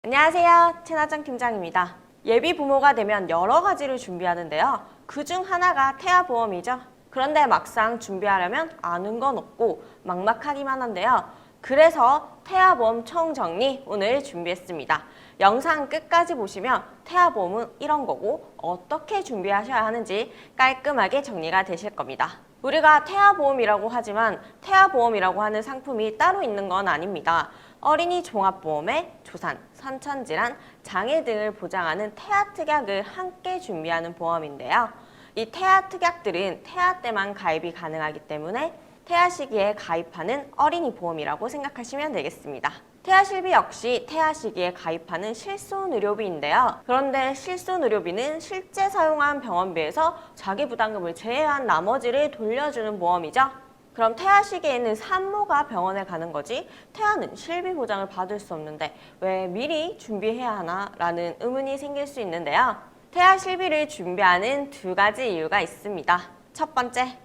안녕하세요. 최나정 팀장입니다. 예비 부모가 되면 여러 가지를 준비하는데요. 그중 하나가 태아보험이죠. 그런데 막상 준비하려면 아는 건 없고 막막하기만 한데요. 그래서 태아보험 총정리 오늘 준비했습니다. 영상 끝까지 보시면 태아보험은 이런 거고 어떻게 준비하셔야 하는지 깔끔하게 정리가 되실 겁니다. 우리가 태아보험이라고 하지만 태아보험이라고 하는 상품이 따로 있는 건 아닙니다. 어린이 종합보험에 조산, 선천질환, 장애 등을 보장하는 태아특약을 함께 준비하는 보험인데요. 이 태아특약들은 태아 때만 가입이 가능하기 때문에 태아 시기에 가입하는 어린이 보험이라고 생각하시면 되겠습니다. 태아실비 역시 태아 시기에 가입하는 실손의료비인데요. 그런데 실손의료비는 실제 사용한 병원비에서 자기부담금을 제외한 나머지를 돌려주는 보험이죠. 그럼 태아 시기에는 산모가 병원에 가는 거지 태아는 실비 보장을 받을 수 없는데 왜 미리 준비해야 하나 라는 의문이 생길 수 있는데요. 태아 실비를 준비하는 두 가지 이유가 있습니다. 첫 번째,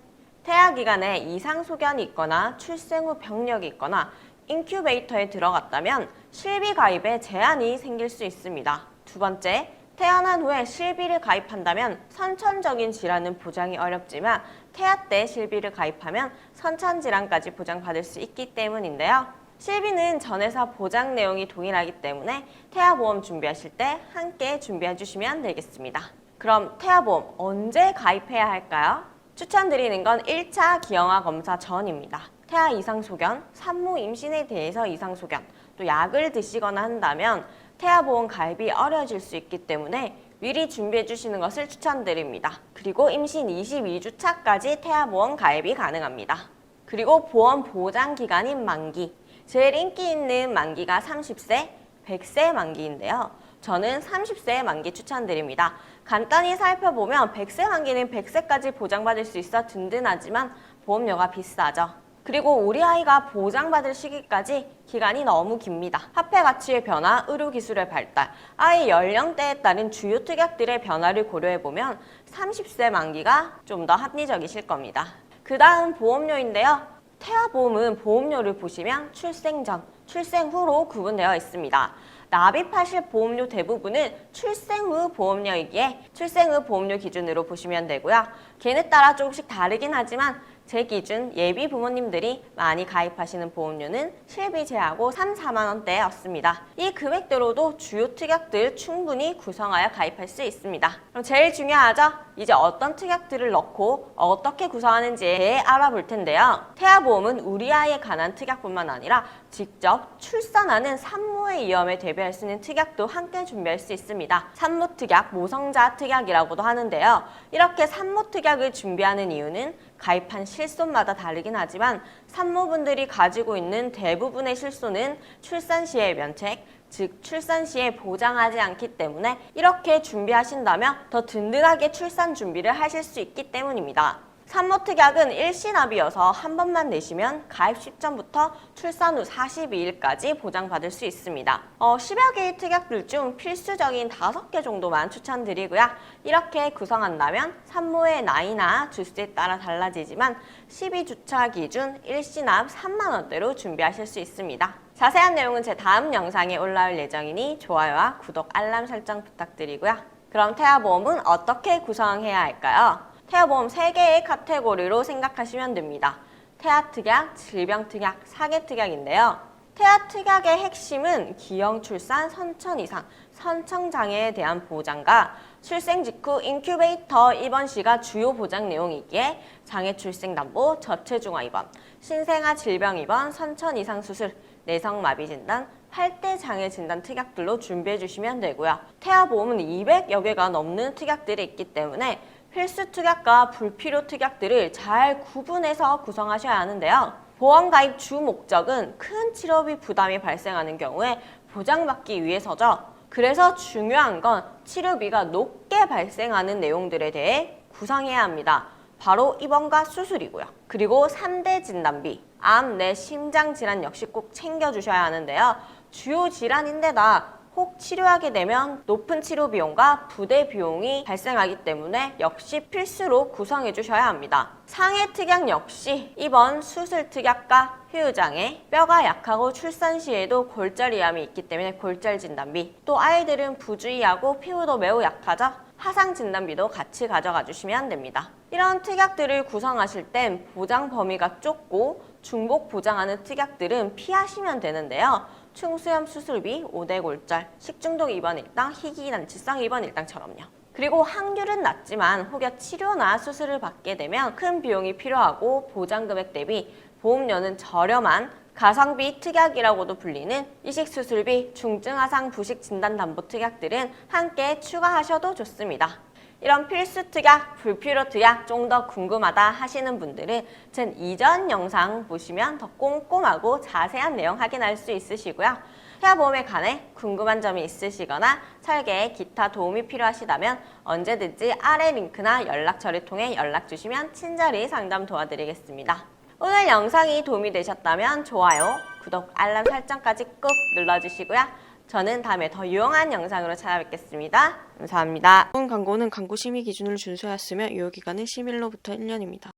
태아 기간에 이상 소견이 있거나 출생 후 병력이 있거나 인큐베이터에 들어갔다면 실비 가입에 제한이 생길 수 있습니다. 두 번째, 태어난 후에 실비를 가입한다면 선천적인 질환은 보장이 어렵지만 태아 때 실비를 가입하면 선천질환까지 보장받을 수 있기 때문인데요. 실비는 전회사 보장 내용이 동일하기 때문에 태아보험 준비하실 때 함께 준비해 주시면 되겠습니다. 그럼 태아보험 언제 가입해야 할까요? 추천드리는 건 1차 기형아 검사 전입니다. 태아 이상소견, 산모 임신에 대해서 이상소견, 또 약을 드시거나 한다면 태아보험 가입이 어려워질 수 있기 때문에 미리 준비해 주시는 것을 추천드립니다. 그리고 임신 22주 차까지 태아보험 가입이 가능합니다. 그리고 보험 보장 기간인 만기, 제일 인기 있는 만기가 30세, 100세 만기인데요. 저는 30세 만기 추천드립니다. 간단히 살펴보면 100세 만기는 100세까지 보장받을 수 있어 든든하지만 보험료가 비싸죠. 그리고 우리 아이가 보장받을 시기까지 기간이 너무 깁니다. 화폐 가치의 변화, 의료기술의 발달, 아이 연령대에 따른 주요 특약들의 변화를 고려해보면 30세 만기가 좀 더 합리적이실 겁니다. 그 다음 보험료인데요. 태아보험은 보험료를 보시면 출생 전, 출생 후로 구분되어 있습니다. 납입하실 보험료 대부분은 출생 후 보험료이기에 출생 후 보험료 기준으로 보시면 되고요. 개인에 따라 조금씩 다르긴 하지만 제 기준 예비 부모님들이 많이 가입하시는 보험료는 실비 제하고 3, 4만 원대였습니다. 이 금액대로도 주요 특약들 충분히 구성하여 가입할 수 있습니다. 그럼 제일 중요하죠? 이제 어떤 특약들을 넣고 어떻게 구성하는지에 대해 알아볼 텐데요. 태아보험은 우리 아이에 관한 특약뿐만 아니라 직접 출산하는 산모의 위험에 대비할 수 있는 특약도 함께 준비할 수 있습니다. 산모특약, 모성자 특약이라고도 하는데요. 이렇게 산모특약을 준비하는 이유는 가입한 실손마다 다르긴 하지만 산모분들이 가지고 있는 대부분의 실손은 출산 시의 면책, 즉 출산 시에 보장하지 않기 때문에 이렇게 준비하신다면 더 든든하게 출산 준비를 하실 수 있기 때문입니다. 산모특약은 일시납이어서 한 번만 내시면 가입 시점부터 출산 후 42일까지 보장받을 수 있습니다. 10여 개의 특약들 중 필수적인 5개 정도만 추천드리고요. 이렇게 구성한다면 산모의 나이나 주수에 따라 달라지지만 12주차 기준 일시납 3만 원대로 준비하실 수 있습니다. 자세한 내용은 제 다음 영상에 올라올 예정이니 좋아요와 구독, 알람 설정 부탁드리고요. 그럼 태아보험은 어떻게 구성해야 할까요? 태아보험 3개의 카테고리로 생각하시면 됩니다. 태아특약, 질병특약, 사계특약인데요. 태아특약의 핵심은 기형출산, 선천이상, 선청장애에 대한 보장과 출생 직후 인큐베이터 입원 시가 주요 보장 내용이기에 장애출생담보, 저체중아 입원, 신생아 질병 입원, 선천이상 수술, 내성마비 진단, 8대 장애 진단 특약들로 준비해 주시면 되고요. 태아보험은 200여 개가 넘는 특약들이 있기 때문에 필수 특약과 불필요 특약들을 잘 구분해서 구성하셔야 하는데요. 보험 가입 주 목적은 큰 치료비 부담이 발생하는 경우에 보장받기 위해서죠. 그래서 중요한 건 치료비가 높게 발생하는 내용들에 대해 구성해야 합니다. 바로 입원과 수술이고요. 그리고 3대 진단비, 암, 내 심장 질환 역시 꼭 챙겨주셔야 하는데요. 주요 질환인데다 혹 꼭 치료하게 되면 높은 치료 비용과 부대 비용이 발생하기 때문에 역시 필수로 구성해 주셔야 합니다. 상해 특약 역시 입원, 수술 특약과 휴유장애, 뼈가 약하고 출산 시에도 골절이암이 있기 때문에 골절 진단비, 또 아이들은 부주의하고 피부도 매우 약하죠? 화상 진단비도 같이 가져가 주시면 됩니다. 이런 특약들을 구성하실 땐 보장 범위가 좁고 중복 보장하는 특약들은 피하시면 되는데요. 충수염 수술비, 5대 골절, 식중독 입원 일당, 희귀난치성 입원 일당처럼요. 그리고 확률은 낮지만 혹여 치료나 수술을 받게 되면 큰 비용이 필요하고 보장 금액 대비 보험료는 저렴한 가성비 특약이라고도 불리는 이식수술비, 중증화상 부식 진단담보 특약들은 함께 추가하셔도 좋습니다. 이런 필수 특약, 불필요 특약 좀 더 궁금하다 하시는 분들은 제 이전 영상 보시면 더 꼼꼼하고 자세한 내용 확인할 수 있으시고요. 태아보험에 관해 궁금한 점이 있으시거나 설계에 기타 도움이 필요하시다면 언제든지 아래 링크나 연락처를 통해 연락 주시면 친절히 상담 도와드리겠습니다. 오늘 영상이 도움이 되셨다면 좋아요, 구독, 알람 설정까지 꼭 눌러주시고요. 저는 다음에 더 유용한 영상으로 찾아뵙겠습니다. 감사합니다. 본 광고는 광고 심의 기준을 준수하였으며 유효기간은 10일로부터 1년입니다.